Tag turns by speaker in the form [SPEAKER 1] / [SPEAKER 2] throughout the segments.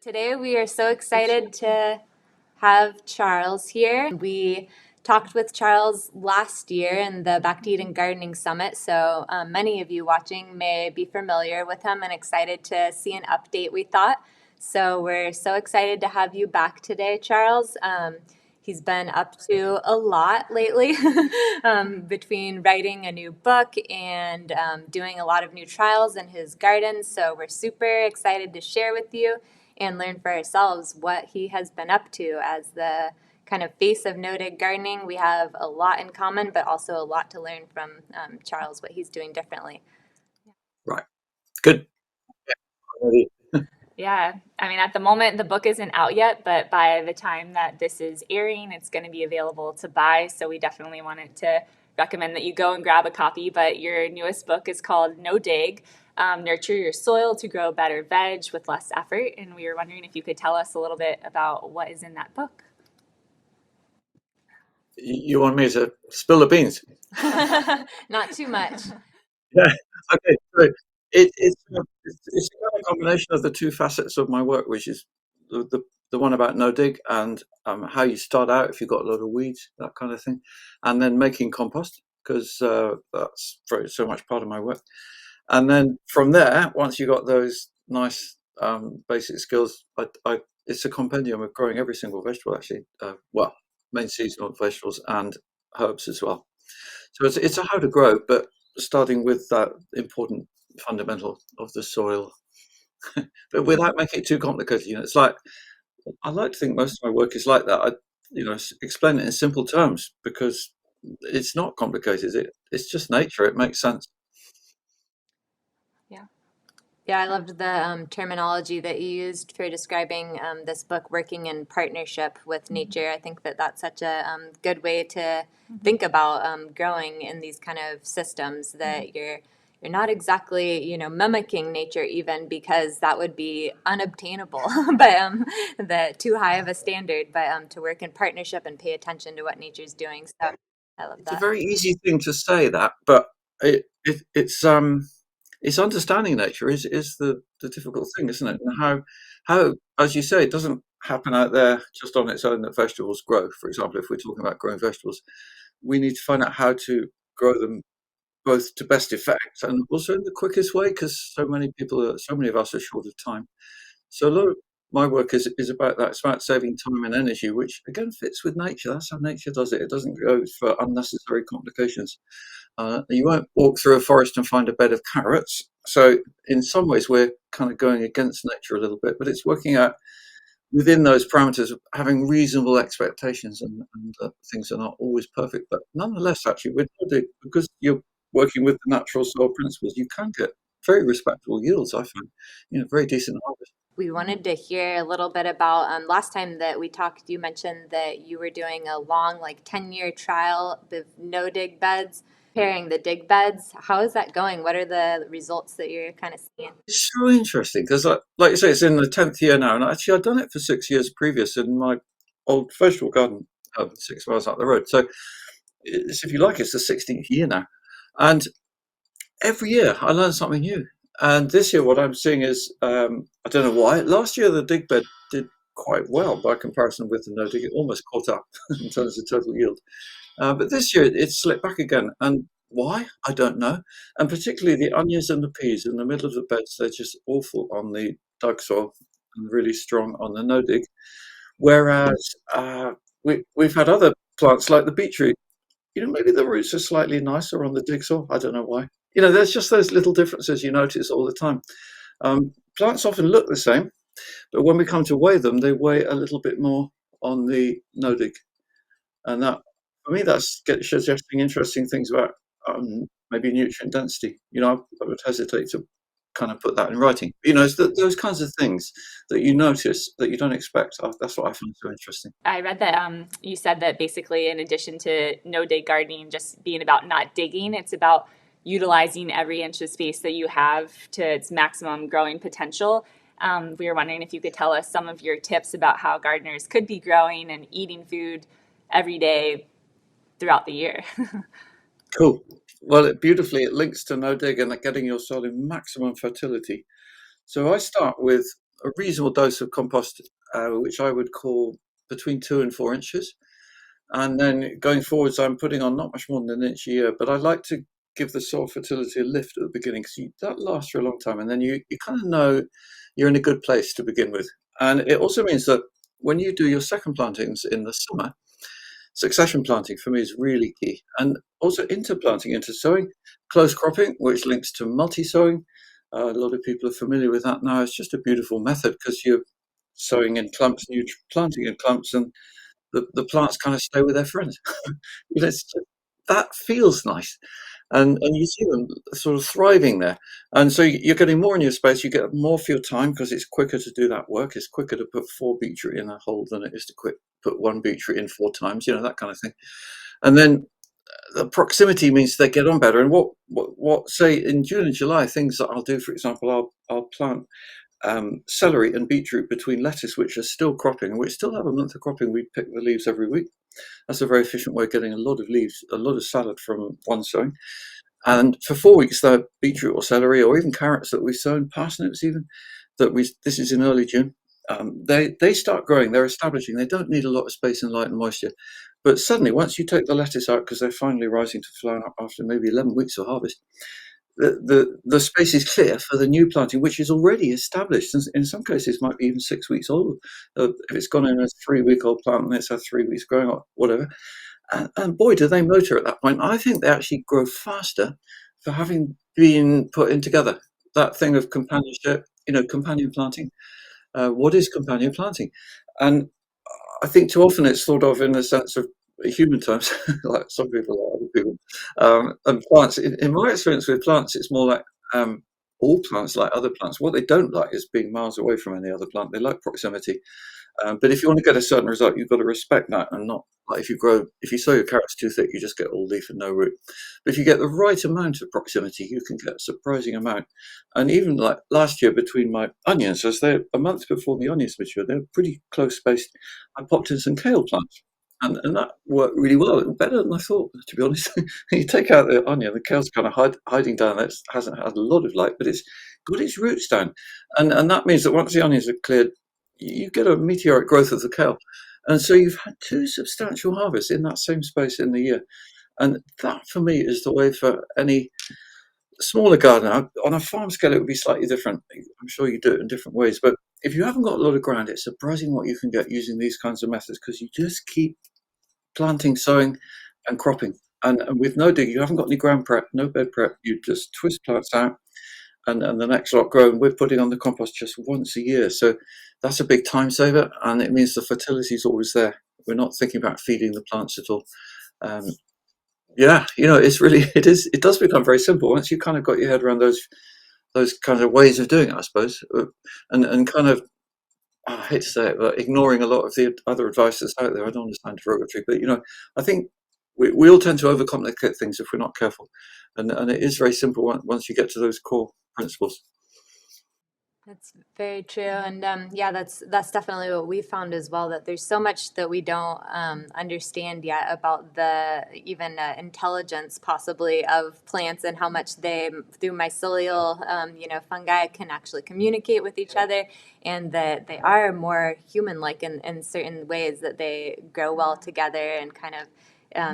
[SPEAKER 1] Today we are so excited to have Charles here. We talked with Charles last year in the Back to Eden Gardening Summit, so many of you watching may be familiar with him and excited to see an update, we thought. So we're so excited to have you back today, Charles. He's been up to a lot lately between writing a new book and doing a lot of new trials in his garden. So we're super excited to share with you and learn for ourselves what he has been up to as the kind of face of NoDig gardening. We have a lot in common, but also a lot to learn from Charles, what he's doing differently.
[SPEAKER 2] Right. Good.
[SPEAKER 3] Yeah, I mean, at the moment, the book isn't out yet, but by the time that this is airing, it's going to be available to buy. So we definitely wanted to recommend that you go and grab a copy. But your newest book is called No Dig, Nurture Your Soil to Grow Better Veg with Less Effort. And we were wondering if you could tell us a little bit about what is in that book.
[SPEAKER 2] You want me to spill the beans?
[SPEAKER 1] Not too much.
[SPEAKER 2] Yeah. Okay. So it's a kind of combination of the two facets of my work, which is the one about no dig and how you start out if you've got a lot of weeds, that kind of thing, and then making compost because that's so much part of my work. And then from there, once you got those nice basic skills, it's a compendium of growing every single vegetable actually. Well, main seasonal vegetables and herbs as well. So it's a how to grow, but starting with that important fundamental of the soil, but without making it too complicated. It's like I like to think most of my work is like that. Explain it in simple terms because it's not complicated. It's just nature. It makes sense.
[SPEAKER 1] Yeah, I loved the terminology that you used for describing this book, working in partnership with nature. I think that that's such a good way to think about growing in these kind of systems. That you're not exactly mimicking nature even because that would be unobtainable, but the too high of a standard. But to work in partnership and pay attention to what nature's doing. So I love
[SPEAKER 2] It's a
[SPEAKER 1] that.
[SPEAKER 2] very easy thing to say that, but it's understanding nature is the difficult thing, isn't it? And how as you say, it doesn't happen out there just on its own that vegetables grow. For example, if we're talking about growing vegetables, we need to find out how to grow them both to best effect and also in the quickest way because so many of us are short of time. So a lot of my work is about that. It's about saving time and energy, which again fits with nature. That's how nature does it. It doesn't go for unnecessary complications. You won't walk through a forest and find a bed of carrots. So in some ways, we're kind of going against nature a little bit, but it's working out within those parameters of having reasonable expectations, and things are not always perfect. But nonetheless, actually, because you're working with the natural soil principles, you can get very respectable yields. I find, very decent harvest.
[SPEAKER 1] We wanted to hear a little bit about last time that we talked, you mentioned that you were doing a long, like 10-year trial with no dig beds, pairing the dig beds. How is that going? What are the results that you're kind of seeing?
[SPEAKER 2] It's so interesting because, like you say, it's in the 10th year now, and actually, I'd done it for 6 years previous in my old vegetable garden, 6 miles up the road. So, if you like, it's the 16th year now, and every year I learn something new. And this year, what I'm seeing is, I don't know why. Last year, the dig bed did quite well by comparison with the no dig. It almost caught up in terms of total yield. But this year it slipped back again. And why? I don't know. And particularly the onions and the peas in the middle of the beds, they're just awful on the dug soil and really strong on the no dig. Whereas we've had other plants like the beetroot. Maybe the roots are slightly nicer on the dig soil. I don't know why. There's just those little differences you notice all the time. Plants often look the same, but when we come to weigh them, they weigh a little bit more on the no dig. And that, for me, that's suggesting interesting things about maybe nutrient density. I would hesitate to kind of put that in writing. It's those kinds of things that you notice that you don't expect. That's what I find so interesting.
[SPEAKER 3] I read that you said that basically, in addition to no dig gardening just being about not digging, it's about utilizing every inch of space that you have to its maximum growing potential. We were wondering if you could tell us some of your tips about how gardeners could be growing and eating food every day throughout the year.
[SPEAKER 2] Cool. Well, it links to no dig and getting your soil in maximum fertility. So I start with a reasonable dose of compost, which I would call between 2 and 4 inches. And then going forwards, I'm putting on not much more than an inch a year, but I like to give the soil fertility a lift at the beginning because that lasts for a long time. And then you kind of know you're in a good place to begin with. And it also means that when you do your second plantings in the summer, succession planting for me is really key. And also interplanting, intersowing, close cropping, which links to multi-sowing. A lot of people are familiar with that now. It's just a beautiful method because you're sowing in clumps and you're planting in clumps, and the plants kind of stay with their friends. That feels nice, and you see them sort of thriving there. And so you're getting more in your space. You get more for your time because it's quicker to do that work. It's quicker to put 4 beetroot in a hole than it is to put 1 beetroot in 4 times. That kind of thing. And then the proximity means they get on better. And what say in June and July, things that I'll do, for example, I'll plant celery and beetroot between lettuce, which are still cropping, and we still have a month of cropping. We pick the leaves every week. That's a very efficient way of getting a lot of leaves, a lot of salad from one sowing. And for 4 weeks, the beetroot or celery or even carrots that we've sown, parsnips even, this is in early June, they start growing, they're establishing. They don't need a lot of space and light and moisture. But suddenly, once you take the lettuce out, because they're finally rising to flower after maybe 11 weeks of harvest, the space is clear for the new planting, which is already established. In some cases, might be even 6 weeks old. If it's gone in a 3-week-old plant and it's had 3 weeks growing or whatever. And boy, do they motor at that point. I think they actually grow faster for having been put in together. That thing of companionship, companion planting. What is companion planting? And I think too often it's thought of in the sense of human terms, like some people or other people. And plants, in my experience with plants, it's more like all plants like other plants. What they don't like is being miles away from any other plant. They like proximity. But if you want to get a certain result, you've got to respect that, and not like if you sow your carrots too thick, you just get all leaf and no root. But if you get the right amount of proximity, you can get a surprising amount. And even like last year between my onions, as they're a month before the onions mature, they're pretty close spaced. I popped in some kale plants. And that worked really well, better than I thought, to be honest. You take out the onion, the kale's kind of hiding down there. It hasn't had a lot of light, but it's got its roots down. And that means that once the onions are cleared, you get a meteoric growth of the kale. And so you've had 2 substantial harvests in that same space in the year. And that, for me, is the way for any smaller gardener. On a farm scale, it would be slightly different. I'm sure you do it in different ways. But if you haven't got a lot of ground, it's surprising what you can get using these kinds of methods because you just keep planting, sowing, and cropping. And with NoDig, you haven't got any ground prep, no bed prep. You just twist plants out and the next lot grow. And we're putting on the compost just once a year. So that's a big time saver. And it means the fertility is always there. We're not thinking about feeding the plants at all. Yeah, it's really, it does become very simple once you kind of got your head around those kind of ways of doing it, I suppose. And kind of, I hate to say it, but ignoring a lot of the other advice that's out there. I don't understand derogatory, but I think we all tend to overcomplicate things if we're not careful, and it is very simple once you get to those core principles.
[SPEAKER 1] That's very true, and yeah, that's definitely what we found as well. That there's so much that we don't understand yet about the even intelligence possibly of plants and how much they, through mycelial, fungi, can actually communicate with each other, and that they are more human-like in certain ways. That they grow well together, and kind of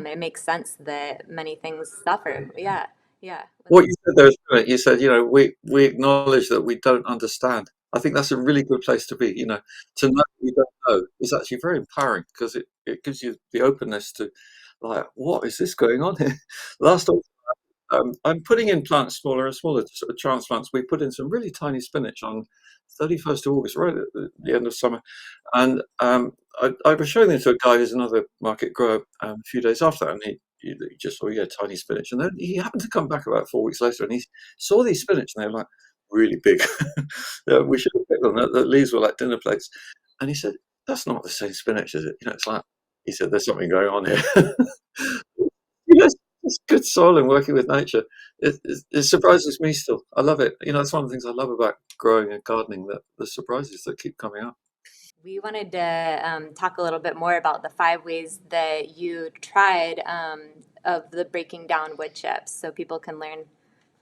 [SPEAKER 1] it makes sense that many things suffer. Yeah, yeah.
[SPEAKER 2] What you said there is brilliant. You said, we acknowledge that we don't understand. I think that's a really good place to be. To know you don't know is actually very empowering because it gives you the openness to, like, what is this going on here? Last I'm putting in plants smaller and smaller, sort of transplants. We put in some really tiny spinach on 31st of August, right at the end of summer. And I was showing them to a guy who's another market grower a few days after that, and he just saw, tiny spinach. And then he happened to come back about 4 weeks later, and he saw these spinach, and they were like really big. Yeah, we should have picked them. The leaves were like dinner plates. And he said, "That's not the same spinach, is it?" It's like, he said, "There's something going on here." It's good soil and working with nature. It surprises me still. I love it. That's one of the things I love about growing and gardening, that the surprises that keep coming up.
[SPEAKER 1] We wanted to talk a little bit more about the 5 ways that you tried of the breaking down wood chips, so people can learn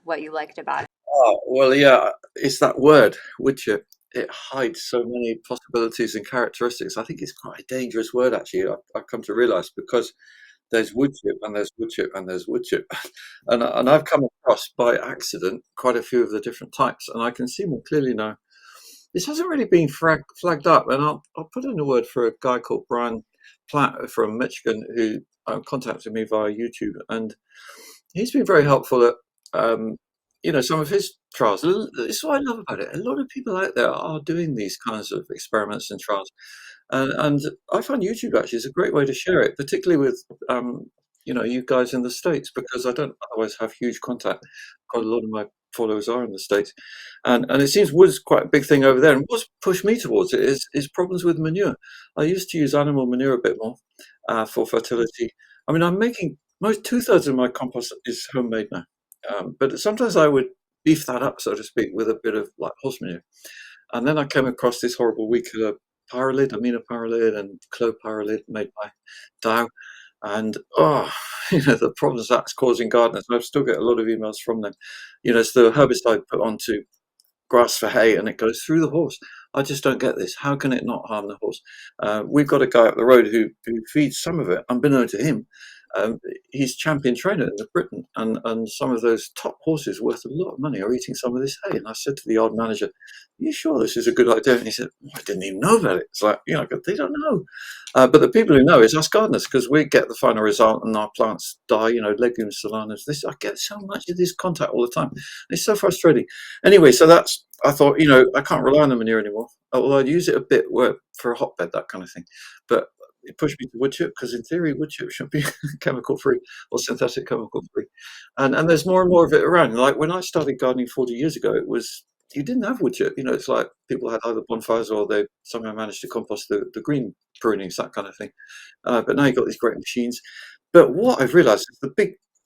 [SPEAKER 1] what you liked about it.
[SPEAKER 2] Oh, well, yeah, it's that word, wood chip. it hides so many possibilities and characteristics. I think it's quite a dangerous word, actually. I've come to realize, because there's wood chip and there's wood chip and there's wood chip. And I've come across by accident quite a few of the different types, and I can see more clearly now. This hasn't really been flagged up, and I'll put in a word for a guy called Brian Platt from Michigan, who contacted me via YouTube, and he's been very helpful at some of his trials. This is what I love about it. A lot of people out there are doing these kinds of experiments and trials, and I find YouTube actually is a great way to share it, particularly with you guys in the States, because I don't otherwise have huge contact. Quite a lot of my followers are in the States, and it seems wood's quite a big thing over there. And what's pushed me towards it is problems with manure. I used to use animal manure a bit more for fertility. I mean, I'm making most 2/3 of my compost is homemade now, but sometimes I would beef that up, so to speak, with a bit of like horse manure. And then I came across this horrible weed killer pyralid, aminopyralid, and clopyralid made by Dow. And the problems that's causing gardeners. And I've still get a lot of emails from them. It's the herbicide put onto grass for hay, and it goes through the horse. I just don't get this. How can it not harm the horse? We've got a guy up the road who feeds some of it, unbeknown to him. He's champion trainer in Britain, and some of those top horses worth a lot of money are eating some of this hay. And I said to the yard manager, "Are you sure this is a good idea?" And he said, "I didn't even know about it." It's like, they don't know. But the people who know is us gardeners, because we get the final result and our plants die, legumes, solanums. I get so much of this contact all the time. It's so frustrating. Anyway, so I thought, I can't rely on the manure anymore. Although I'd use it a bit for a hotbed, that kind of thing. But it pushed me to wood chip, because in theory wood chip should be chemical free or synthetic chemical free, and there's more and more of it around. Like when I started gardening 40 years ago, you didn't have wood chip. It's like people had either bonfires or they somehow managed to compost the green prunings, that kind of thing. But now you've got these great machines. But what I've realized is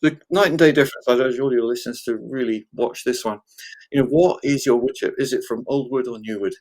[SPEAKER 2] the night and day difference. I urge all your listeners to really watch this one. What is your wood chip? Is it from old wood or new wood?